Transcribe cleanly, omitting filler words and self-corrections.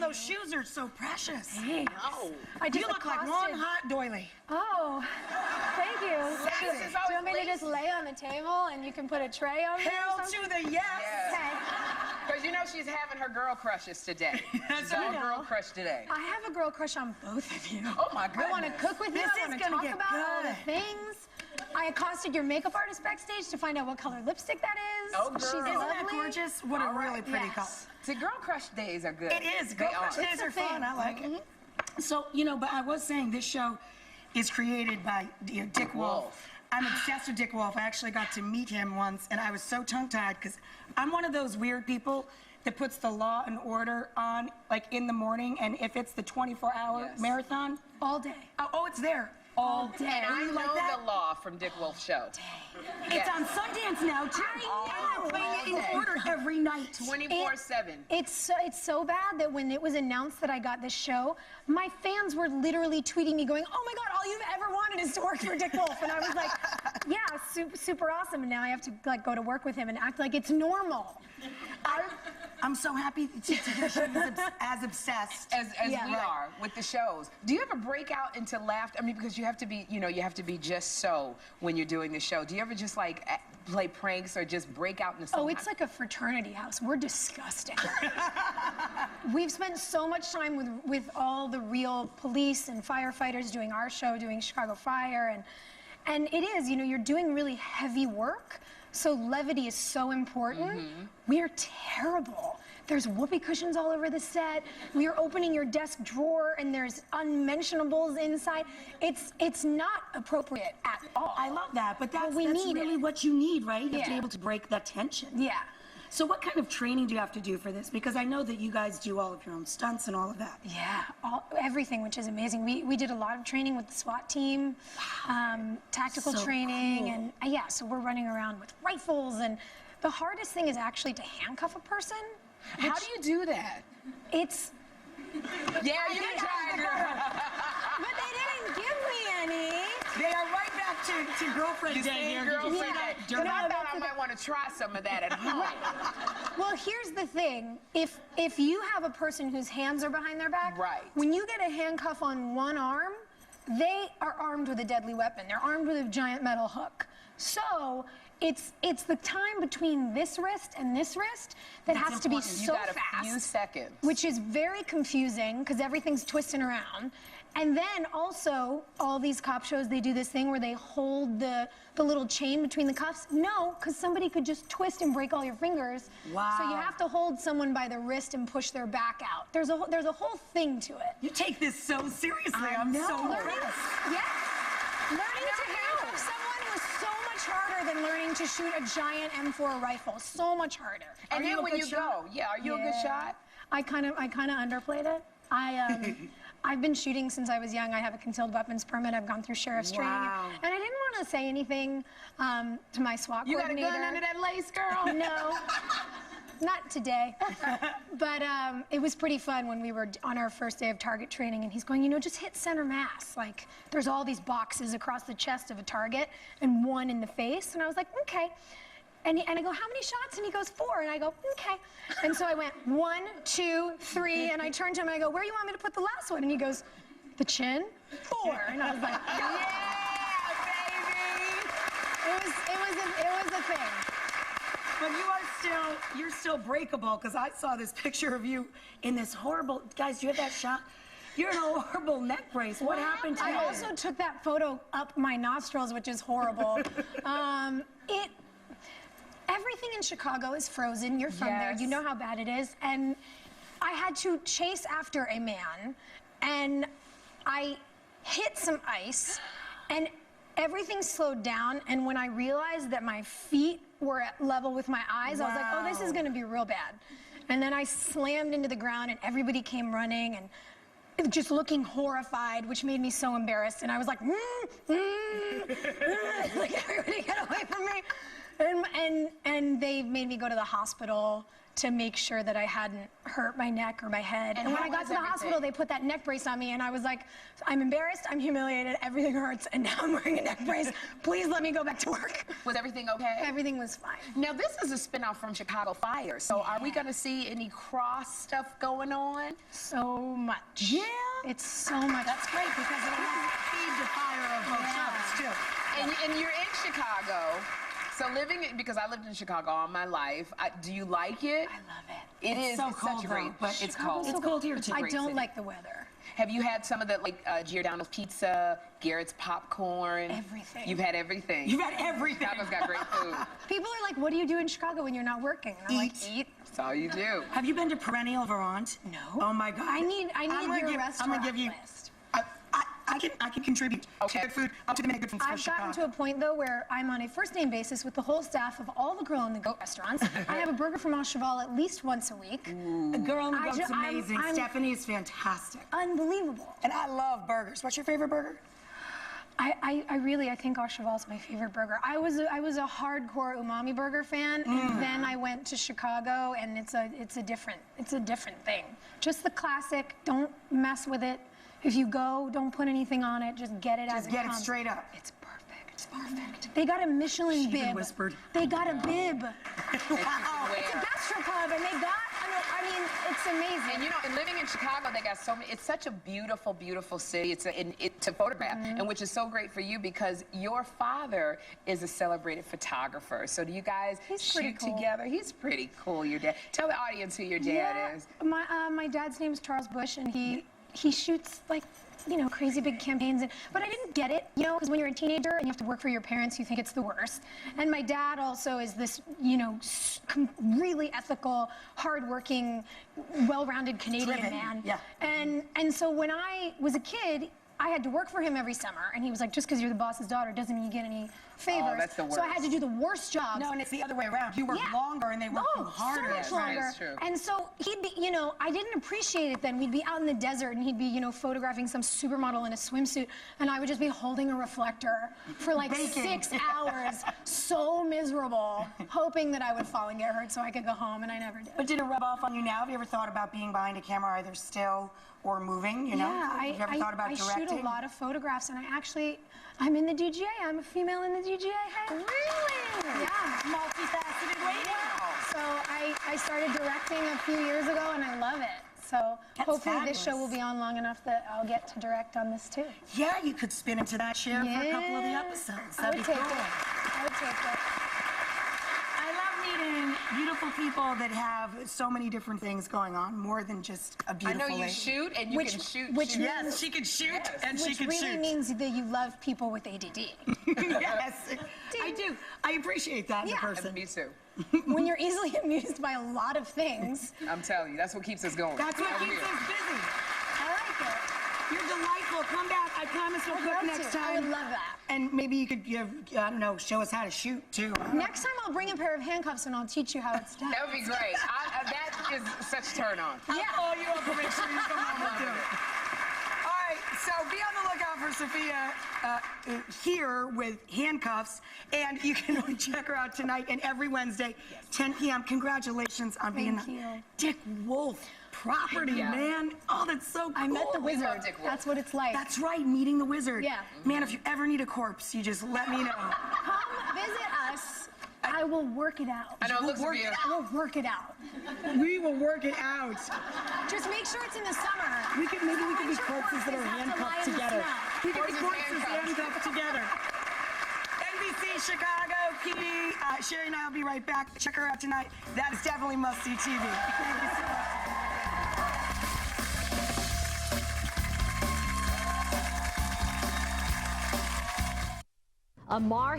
those shoes are so precious. Thanks. No. You look like one hot doily. Oh, thank you. Sexy. Do you want me to just lay on the table and you can put a tray on there? Hell to the yes. Okay. Because you know she's having her girl crushes today. She's got a girl crush today. I have a girl crush on both of you. Oh my goodness. I want to cook with you. This I want is to gonna talk get about all the good. things. I accosted your makeup artist backstage to find out what color lipstick that is. Oh, girl. She's Isn't lovely. that gorgeous? What a really pretty color. See, girl crush days are good. It is. Girl crush days are fun. I like it. So, you know, but I was saying this show is created by Dick Wolf. I'm obsessed with Dick Wolf. I actually got to meet him once, and I was so tongue-tied because I'm one of those weird people that puts the Law and Order on, like, in the morning, and if it's the 24-hour marathon. All day. Oh, it's there. All day. And I You know like that? the Law from Dick Wolf's show. It's on Sundance now, too. I'm playing it in order every night. 24/7. It's so bad that when it was announced that I got this show, my fans were literally tweeting me going, oh my God, all you've ever wanted is to work for Dick Wolf. And I was like, yeah, super awesome. And now I have to like go to work with him and act like it's normal. I'm so happy to hear she's as obsessed As we are with the shows. Do you ever break out into laughter? I mean, because you have to be, you know, you have to be just so when you're doing the show. Do you ever just like play pranks or just break out into something? Oh, it's like a fraternity house. We're disgusting. We've spent so much time with all the real police and firefighters doing our show, doing Chicago Fire, and it is, you know, you're doing really heavy work, so levity is so important. We are terrible. There's whoopee cushions all over the set. We are opening your desk drawer and there's unmentionables inside. It's not appropriate at all. I love that, but that's need really it. what you need, right? You have to be able to break that tension. Yeah. So what kind of training do you have to do for this? Because I know that you guys do all of your own stunts and all of that. Yeah, everything, which is amazing. We did a lot of training with the SWAT team, tactical So training, cool. and yeah, so we're running around with rifles, and the hardest thing is actually to handcuff a person. How do you do that? It's... Yeah, you can try, girl. But they didn't give me any. They are right back to girlfriend day here. Did you see Girlfriend that? day. But I thought I might want to try some of that at home. Well, here's the thing. If you have a person whose hands are behind their back, when you get a handcuff on one arm, they are armed with a deadly weapon. They're armed with a giant metal hook. So it's the time between this wrist and this wrist that has to be so fast. You got a few seconds. Which is very confusing because everything's twisting around. And then also, all these cop shows, they do this thing where they hold the little chain between the cuffs. No, because somebody could just twist and break all your fingers. Wow. So you have to hold someone by the wrist and push their back out. There's a whole thing to it. You take this so seriously. I'm so impressed. Yeah. Learning to handcuff someone was so much harder than learning to shoot a giant M4 rifle. So much harder. And then when you go, are you a good shot? I kind of underplayed it. I've been shooting since I was young. I have a concealed weapons permit. I've gone through sheriff's training. And I didn't want to say anything to my SWAT coordinator. You got a gun under that lace, girl? No, not today. But it was pretty fun when we were on our first day of target training, and he's going, you know, just hit center mass. Like, there's all these boxes across the chest of a target and one in the face. And I was like, okay. And I go, how many shots? And he goes, 4. And I go, okay. And so I went 1, 2, 3. And I turned to him and I go, where do you want me to put the last one? And he goes, the chin? 4. And I was like, yeah, baby. It was a thing. But you're still breakable, because I saw this picture of you in this horrible, guys, do you have that shot? You're in a horrible neck brace. What happened to you? I also took that photo up my nostrils, which is horrible. Everything in Chicago is frozen. You're from there. You know how bad it is. And I had to chase after a man, and I hit some ice, and everything slowed down. And when I realized that my feet were at level with my eyes, I was like, oh, this is going to be real bad. And then I slammed into the ground, and everybody came running, and just looking horrified, which made me so embarrassed. And I was like, like, everybody get away from me. And they made me go to the hospital to make sure that I hadn't hurt my neck or my head. And And when how I got was to the everything? hospital, they put that neck brace on me, and I was like, I'm embarrassed, I'm humiliated, everything hurts, and now I'm wearing a neck brace. Please let me go back to work. Was everything okay? Everything was fine. Now, this is a spin-off from Chicago Fire, so are we going to see any cross stuff going on? So much. Yeah. It's so much. That's great because it'll feed the fire of both shows, too. And you're in Chicago, so because I lived in Chicago all my life. Do you like it? I love it. It's so such cold, a great, though. but it's Chicago's cold. so It's cold here, too. I Great don't city. like the weather. Have you had some of the, like, Giordano's pizza, Garrett's popcorn? Everything. You've had everything. You've had everything. Chicago's got great food. People are like, what do you do in Chicago when you're not working? And I'm like, eat. That's all you do. Have you been to Perennial Vermont? No. Oh my God. I need your restaurant I'm gonna give you. list. I can contribute Okay. to good food. Up to the good food for I've gotten to Chicago. a point, though, where I'm on a first-name basis with the whole staff of all the Girl on the Goat restaurants. I have a burger from Cheval at least once a week. A Girl on the I Goat's ju- I'm- amazing. I'm- Stephanie is fantastic. Unbelievable. And I love burgers. What's your favorite burger? I think Au Cheval's my favorite burger. I was a hardcore umami burger fan, and then I went to Chicago, and it's a different thing. Just the classic. Don't mess with it. If you go, don't put anything on it. Just get it as Just it get it comes. straight up. It's perfect. It's perfect. They got a Michelin She even bib. whispered. They got a bib. Wow. It's a gastropub, and they got. I mean, it's amazing. And you know, and living in Chicago, they got so many. It's such a beautiful, beautiful city. It's to photograph, and which is so great for you because your father is a celebrated photographer. So do you guys He's pretty shoot cool. together? He's pretty cool. Your dad. Tell the audience who your dad is. My dad's name is Charles Bush, and he shoots like, you know, crazy big campaigns. But I didn't get it, you know, because when you're a teenager and you have to work for your parents, you think it's the worst. And my dad also is this, you know, really ethical, hardworking, well-rounded Canadian Driven, man. yeah. And so when I was a kid, I had to work for him every summer, and he was like, just because you're the boss's daughter doesn't mean you get any favors. that's the So I had worst. to do the worst jobs. No, and it's the other way around. You work Yeah. longer and they work harder. so much Right, longer. it's true. And so he'd be, you know, I didn't appreciate it then. We'd be out in the desert and he'd be, you know, photographing some supermodel in a swimsuit, and I would just be holding a reflector for like Baking. 6 hours, so miserable, hoping that I would fall and get hurt so I could go home, and I never did. But did it rub off on you now? Have you ever thought about being behind a camera, either still or moving, you know? Yeah, Have you ever thought about I directing? shoot a lot of photographs, and I'm in the DGA. I'm a female in the DGA. Hey. Really? Yeah. Multifaceted lady. So I started directing a few years ago, and I love it. So That's hopefully this show fabulous. will be on long enough that I'll get to direct on this too. Yeah, you could spin into that chair for a couple of the Yeah. episodes. I That'd would be take cool. it. I would take it. I love meeting beautiful people that have so many different things going on, more than just a I beautiful know you lady. shoot and you Which- can shoot. which shoot. Yes, she could shoot and she Which could really shoot. means that you love people with ADD. Yes, I do. I appreciate that in a Yeah. person. Me too. When you're easily amused by a lot of things, I'm telling you, that's what keeps us going. That's what Over keeps here. us busy. I like it. You're delightful. Come back. I promise we'll I'd cook love next to. time. I would love that. And maybe you could give, I don't know, show us how to shoot too. Next time I'll bring a pair of handcuffs and I'll teach you how it's done. That would be great. That is such a turn on. I'll call you up and make sure you come over and do it. All right, so be on the lookout for Sophia here with handcuffs, and you can check her out tonight and every Wednesday, 10 p.m. Congratulations on being Thank you. Dick Wolf property, Yeah. man. Oh, that's so cool. I met the We love wizard. Dick Wolf. That's what it's like. That's right, meeting the wizard. Yeah. Man, if you ever need a corpse, you just let me know. Come visit us. I will work it out. I know it looks We'll work beautiful. I will work it out. We will work it out. Just make sure it's in the summer. Maybe we could be Sometimes your corpses that are corpses have to lie handcuffed in the together. snow. We could be Corpses corpses handcuffed together. NBC Chicago, Key, Sherry and I will be right back. Check her out tonight. That is definitely must-see TV. Thank you so much. Amar